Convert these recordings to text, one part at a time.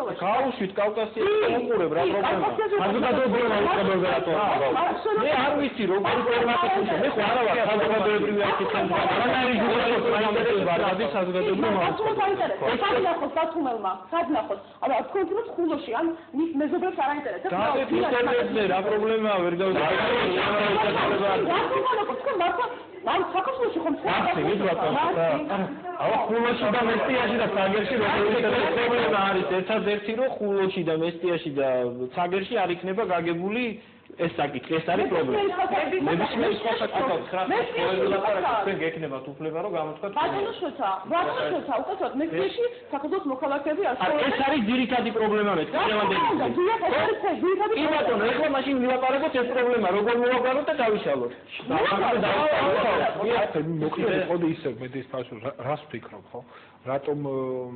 სკოლაში. გაუშვით კავკასიაში უყურებ რა პრობლემაა. საზოგადოებრივი აუწყებელია რატო მე არ ვიცი როგორი პრობლემაა. მე ხო არა ვარ საზოგადოებრივი ასისტენტი. რანაირი ჟურნალისტი ვარ, რადის საზოგადოებრივი აუწყებელია. საგნახოს სათუმელმა, საგნახოს. აბა თქვენ თვითონ ხულოში ან მის მეზობელს არ აინტერესებს. და რა პრობლემაა ვერ ამ საქართველოში ხომ ხულოში და მესტიაში და ცაგერში როგორი პრობლემა არის ერთადერთი რომ ხულოში და მესტიაში და ცაგერში არ იქნება გაგებული ეს საკითხი ეს არის პრობლემა ნებისმიერ სხვა საკითხთან გექნებათ უფლება რომ გამოთქვათ ბატონოშოთა უკეთოთ მესტიაში საქართველოს მოქალაქეები არ ეს არის ძირითადი პრობლემა მე კი ბატონო ეხლა მაშინ მივაყარებოთ ეს პრობლემა როგორ მოვაყაროთ და დავიშალოთ მოკლედ ყოდი ისე მე ის ფასო რას ვფიქრობ ხო რატომ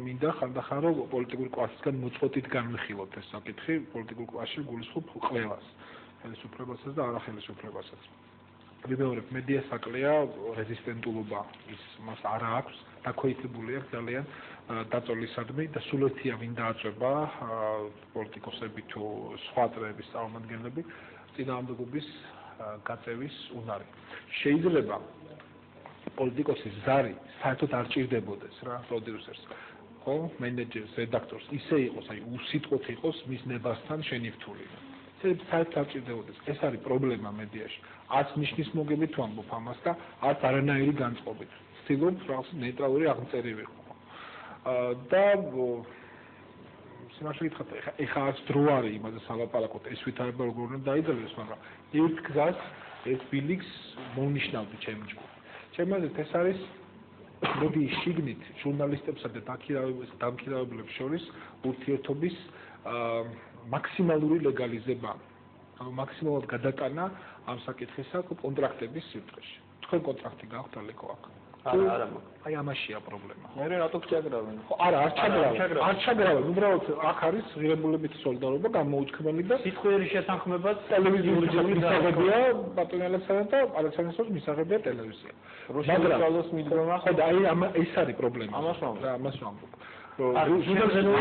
მინდა ხანდახან რომ პოლიტიკური კლასისგან მოწყვეტით განვიხილოთ ეს საკითხი პოლიტიკურ კლასში გულისხმობ ყველას ხელისუფლებასაც და არახელისუფლებასაც ვიმეორებ მედია საკლია რეზისტენტულობა ის მას არ აქვს დაქვეითებული აქვს ძალიან დაწოლისადმი და სულ ერთია ვინ დააწვება პოლიტიკოსები თუ სხვა წრეების წარმომადგენლები წინააღმდეგობის გაწევის უნარი შეიძლება პოლიტიკოსის ზარი საერთოდ არ ჭირდებოდეს რა პროდიუსერს ხო მენეჯერს რედაქტორს ისე იყოს აი უსიტყვოდ იყოს მის ნებასთან შენიფთული საერთოდ არ ჭირდებოდეს ეს არის პრობლემა მედიაში არც ნიშნის მოგებით ვამბობ ამას და არც არანაირი განწყობით ვცდილობ რაღაც ნეიტრალური აღწერი ვიყო და სიმართლე გითხრათ ეხა არც დრო არის იმაზე სალაპარაკოთ ეს ვითარება როგორ უნდა დაიძაბეს მაგრამ ერთ გზას ეს ბილიქს მონიშნავდი ჩემი ჯგუფი ჩემი აზრით ეს არის მოდი შიგნით ჟურნალისტებსა და დამქირავებლებს შორის ურთიერთობის მაქსიმალური ლეგალიზება მაქსიმალურად გადატანა ამ საკითხისა კონტრაქტების სივრცეში თქვენ კონტრაქტი გაქვთ ალეკო აქ არა აი ამაშია პრობლემა მე რატო ჩაგრავენ ხო არა არ ჩაგრავენ უბრალოდ აქ არის ღირებულებითი სოლიდარობა გამოუჩქმელი და სიტყვიერი შეთანხმება ტელევიზიური მისაღებია ბატონი ალექსანდრე და ალექსანდრეს მისაღებია ტელევიზია მაგრამ მიდგომა ხო და აი ეს არის პრობლემა ამას ვამბობ ამას ვამბობ ჟურნალისტი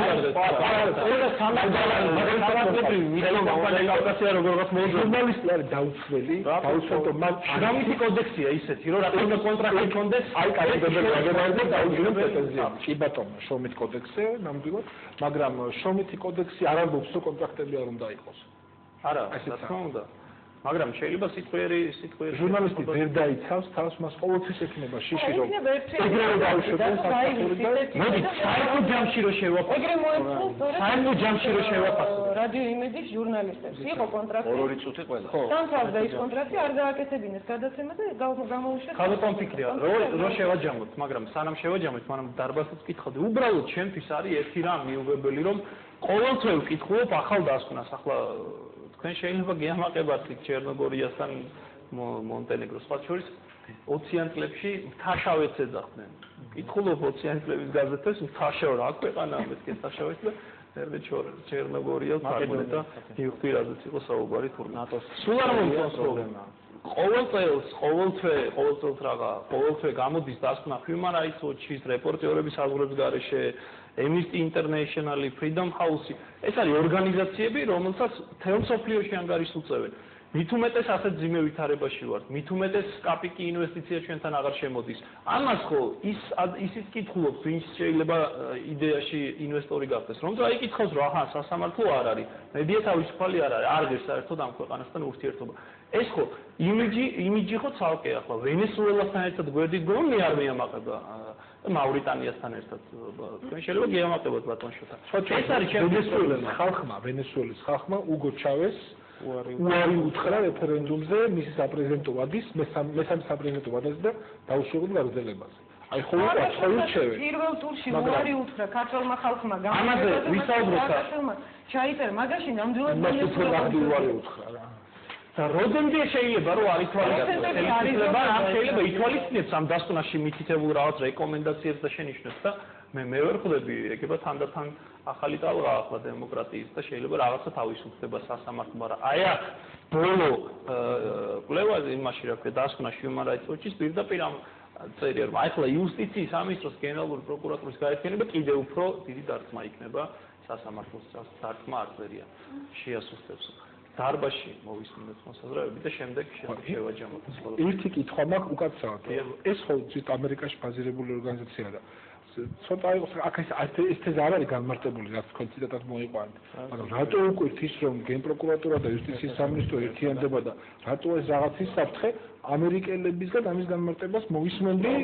არის დაუცველი დაუცველო შრომითი კოდექსია ისეთი რომ რატომ კონტრაქტი კონდეს აი კატეგორიაზე დაუჯერებ პრეტენზიები კი ბატონო შრომითი კოდექსი ნამდვილად მაგრამ შრომითი კოდექსი არ ამბობს რომ კონტრაქტები არ უნდა იყოს არა რა თქმა უნდა მაგრამ შეიძლება სიტყვიერი ჟურნალისტი ვერ დაიცავს თავს მას ყოველთვის ექნება შიში რომ ეგრევე დაუშვებენ მოდი საერთო ჯამში რომ შევაფასო საერთო ჯამში რომ შევაფასო რადიო იმედის ჟურნალისტებს იყო კონტრაქტი ორი წუთი ყველა დამთავრდა ის კონტრაქტი არ დააკეთებინეს გადაცემა და გამოუშვეს ხალხო კონფლიქტია რო შევაჯამოთ მაგრამ სანამ შევაჯამოთ მანამ დარბაზსაც კითხავდი უბრალოდ ჩემთვის არის ერთი რამ მიუღებელი რომ ყოველთვის ვკითხულობ ახალ დასკვნას ახლა თქვენ შეიძლება გიამაყებათ ჩერნოგორიასთან მონტენეგროს სხვა შორის 20-იან წლებში მთაშავეთს ეძახდნენ. კითხულობ 20-იან წლების გაზეთებს მთაშავ რა ქვეყანა მეთქე მთაშავეთ და ერთ ჩერნოგორიას თარგმნე და მივხვდი რაზეც იყო საუბარი თურქეთის. სულ არ მომწონს პრობლემა. ყოველთვის რაღა ყოველთვის გამოდის დასკვნა Human Rights Watch-ის რეპორტერების აზრების გარეშე Amnesty International, Freedom House ეს არის ორგანიზაციები, რომელსაც თელ მსოფლიოში ანგარიშს უწევენ. მით უმეტეს ასეთ ძიმე ვითარებაში ვართ, მით უმეტეს კაპიკი ინვესტიცია ჩვენთან აღარ შემოდის. ამას ხო ისიც კითხულობთ, ვინც შეიძლება იდეაში ინვესტორი გახდეს, რომ აი კითხავს რომ აჰა, სასამართლო არ არის, მედია თავისუფალი არ არის, არ ღირს საერთოდ ამ ქვეყანასთან ურთიერთობა. ეს ხო იმიჯი ხო ცალკე ახლა ვენესუელასთან ერთად გვერდით გონი არ მეამაყება მავრიტანიასთან ერთად თქვენ შეიძლება გიამაყებოთ ბატონშოთა. ეს არის ვენესუელის ხალხმა უგო ჩავეს უარი უთხრა რეფერენდუმზე მის საპრეზიდენტო ვადის მესამე საპრეზიდენტო ვადაზე და დაუშვებელ გაგრძელებაზე. აი ხო უჩევენ. პირველ ტურში უარი უთხრა ქართველმა ხალხმა ამაზე ვისაუბროთ ჩაიწერა მაგაში ნამდვილად უარი უთხრა რა. და როდემდე შეიძლება რომ არ ითვალისწინებს შეიძლება ითვალისწინებს ამ დასკვნაში მითითებულ რაღაც რეკომენდაციებს და შენიშვნებს და მე ვერ ხვდები ეგება თანდათან ახალი ტალღა ახლა დემოკრატიის და შეიძლება რაღაცა თავისუფლდება სასამართლო მაგრამ აი აქ ბოლო კვლევაზე იმაში რა ქვია დასკვნა Human Rights Watch-ის პირდაპირ ამ წერია რომ აი ახლა იუსტიციის სამინისტროს გენერალური პროკურატურის გაერთიანება კიდევ უფრო დიდი დარტყმა იქნება სასამართლოს დარტყმა არ წერია შეასუსტებს დარბაში მოვისმინოთ მოსაზრებები და შემდეგ შევაჯამოთ ერთი კითხვა მაქვს უკაცრავად ეს ხო ზუსტ ამერიკაში ბაზირებული ორგანიზაციაა და ცოტა იყოს აქ ეს თეზა არ არის განმარტებული რაც თქვენ ციტატად მოიყვანეთ მაგრამ რატო უკვირთ ის რომ გენპროკურატურა და იუსტიციის სამინისტრო ერთიანდება და რატო ეს რაღაცის საფრთხე ამერიკელებისგან ამის განმარტებას მოვისმენდი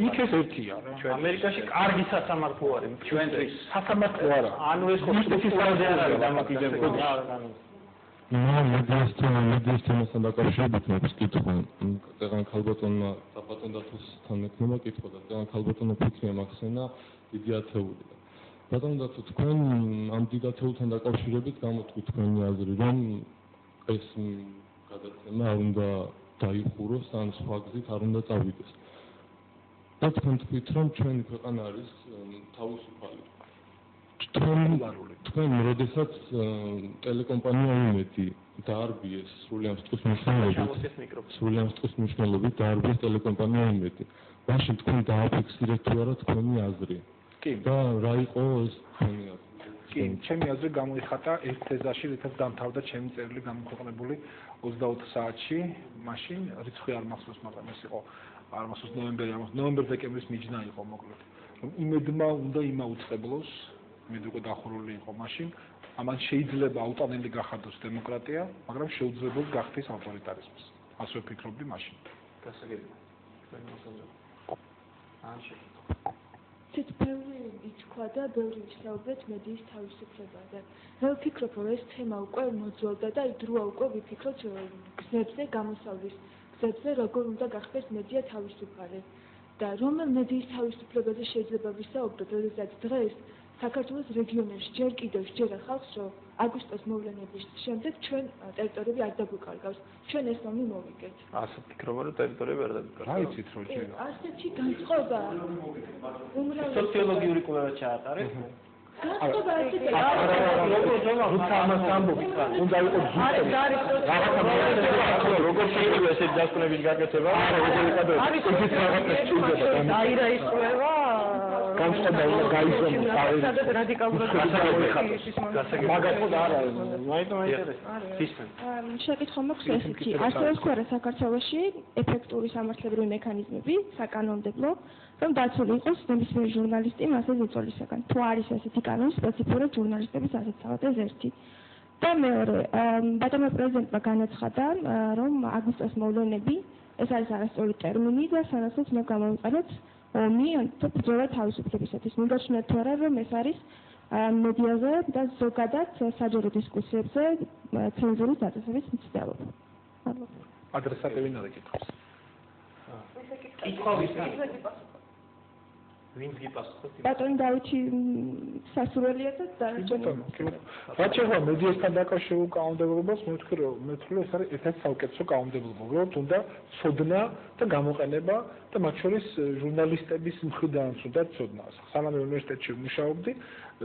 იქ ეს ერთია ამერიკაში კარგი სასამართლო არის ჩვენთვის სასამართლო არა ანუ ეს ხო იუსტიციის არ არის დამოკიდებული მედიასთან დაკავშირებით მაქვს კითხვა. წეგან ქალბატონმა საბატონ დათოსთან მექნება კითხვა და წეგან ქალბატონმა ფიქრია მახსენა დიდი ათეული. ბატონ დათო თქვენ ამ დიდ ათეულთან დაკავშირებით გამოთქვით თქვენი აზრი რომ ეს გადაცემა არ უნდა დაიხუროს ან სხვა გზით არ უნდა წავიდეს. და თქვენ თქვით რომ ჩვენი ქვეყანა არის თავისუფალი. თქვენ როდესაც ტელეკომპანია იმედი დაარბიეს სრულიად სიტყვის მნიშვნელობით დაარბიეს ტელეკომპანია იმედი მაშინ თქვენ დააფიქსირეთ თუ არა თქვენი აზრი კი და რა იყო ეს თქვენი აზრი კი ჩემი აზრი გამოიხატა ერთ თეზაში რითაც დამთავრდა ჩემი წერილი გამოქვეყნებული 24 საათში მაშინ რიცხვი არ მახსოვს მაგრამ ეს იყო არ მახსოვს ნოემბერ-დეკემბრის მიჯნა იყო მოკლედ რომ იმედმა უნდა იმაუწყებლოს მე უკვე დახურული იყო მაშინ ამან შეიძლება აუტანელი გახადოს დემოკრატია მაგრამ შეუძლებლად გახდეს ავტორიტარიზმის ასე ვფიქრობდი მაშინ გასაგებია თქვენ მოსაზრება ცით ბევრი ითქვა და ბევრი ისაუბრეთ მედიის თავისუფლებაზე მე ვფიქრობ რომ ეს თემა უკვე მოძველდა და იდროა უკვე ვიფიქროთ გზებზე გამოსავლის გზებზე როგორ უნდა გახდეს მედია თავისუფალი და რომელ მედიის თავისუფლებაზე შეიძლება ვისაუბროთ როდესაც დღეს საქართველოს რეგიონებში ჯერ კიდევ შეერა ხალხს რომ აგვისტოს მოვლენების შემდეგ ჩვენ ტერიტორიები არ დაგვიკარგავს ჩვენ ეს ომი მოვიგეთ ასე ვფიქრობ რომ ტერიტორიები არ დაგვიკარგავს რა იცით რომ ჯერ ასეთი განწყობა სოციოლოგიური კვლევა ჩაატარეთ განწყობა ასეთი როცა ამას ამბობ უნდა იყოს როგორ შეიძლება ესეთ დასკვნების გაკეთება არის დაირა ის კვლევა განწყობა უნდა გაიზრდოს სადაც რადიკალურად მაგათო და არა მაინც სისტემა შეკითხვა მაქვს ესეთი ასევე ვქვა რა საქართველოში ეფექტური სამართლებრივი მექანიზმები საკანონმდებლო რომ დაცული იყოს ნებისმიერი ჟურნალისტი მასზე ზეწოლისაგან თუ არის ესეთი კანონი სპეციფიური ჟურნალისტების ასაცავად ეს ერთი და მეორე ბატონო პრეზიდენტმა განაცხადა რომ აგვისტოს მოვლენები ეს არის არასწორი ტერმინი და სანაცვლოდ უნდა გამოვიყენოთ ომი თუ ბრძოლა თავისუფლებისათვის მიგაჩნიათ თუ არა რომ ეს არის მედიაზე და ზოგადად საჯარო დისკუსიებზე ცენზურის დაწესების მცდელობა ადრესატი ვინ არის კითხავს კითხვა ვინც გიპასუხებს ბატონი დავითი სასურველია და დარჩენილი რაც შეეხება მედიასთან დაკავშირებულ კანონმდებლობას მე ვთქვი რომ ეს არის ერთ-ერთი საუკეთესო კანონმდებლობა უბრალოდ უნდა ცოდნა და გამოყენება და მათ შორის ჟურნალისტების მხრიდანაც უნდა ცოდნა სანამ უნივერსიტეტში ვმუშაობდი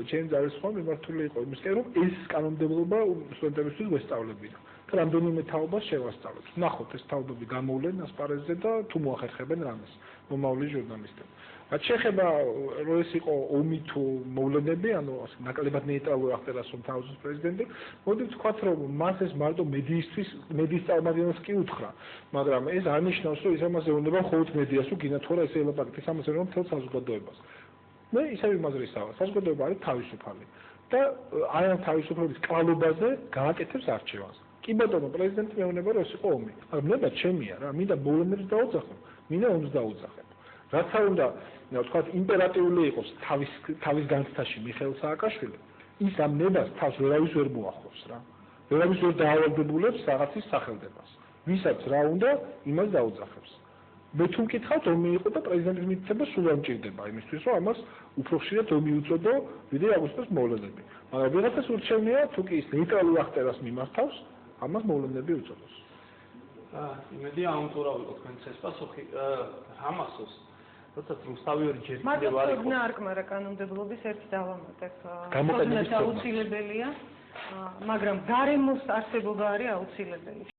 ჩემი ძალისხმევა მიმართული იყო იმისკენ რომ ეს კანონმდებლობა სტუდენტებისთვის ვესწავლებინა და რამდენიმე თაობას შევასწავლეთ ნახოთ ეს თაობები გამოვლენ ასპარეზზე და თუ მოახერხებენ რამეს მომავალი ჟურნალისტები რაც შეეხება რომ ეს იყო ომი თუ მოვლენები ანუ ნაკლებად ნეიტრალური აღწერას რომ თავის პრეზიდენტი მოდი ვთქვათ რომ მას ეს მარტო მედიის წარმომადგენელს კი უთხრა მაგრამ ეს არ ნიშნავს რომ ის ამაზე უნდა მხოლოდ მედიას უგინა თუ არა ეს ელაპარაკეთ ამაზე რომ მთელ საზოგადოებას მე ისევ იმაზე ვისაუბრე საზოგადოება არის თავისუფალი და აი ამ თავისუფლების კვალობაზე გააკეთებს არჩევანს კი ბატონო პრეზიდენტი მეუბნება რომ ეს იყო ომი მაგრამ ნება ჩემია რა მინდა მოვლენებს დაუძახო მინდა ომს დაუძახო რაც არ უნდა ვთქვათ იმპერატიული იყოს თავის განცდაში მიხეილ სააკაშვილი ის ამ ნებას თავს ვერავის ვერ მოახავს რა ვერავის ვერ დაავადებულებს რაღაცის სახელდებას ვისაც რა უნდა იმას დაუძახებს მე თუ მკითხავთ ომი იყო და პრეზიდენტის მითითება სულ არ მჭირდება იმისთვის რომ ამას უფრო ხშირად ომი უწოდო ვიდრე აგვისტოს მოვლენები მაგრამ ვიღაცას ურჩევნია თუ კი ის ნეიტრალურ აღწერას მიმართავს ამას მოვლენები უწოდოს იმედია ამტურავი თქვენს ეს პასუხი რა მახსოვს როდესაც რუსთავი ჯერ კიდევ მაგრამ არ ცოდნა არ კმარა კანონმდებლობის ერთი დავამატებ გამოყენების ცოდნა აუცილებელია მაგრამ გარემოს არსებობა არის აუცილებელი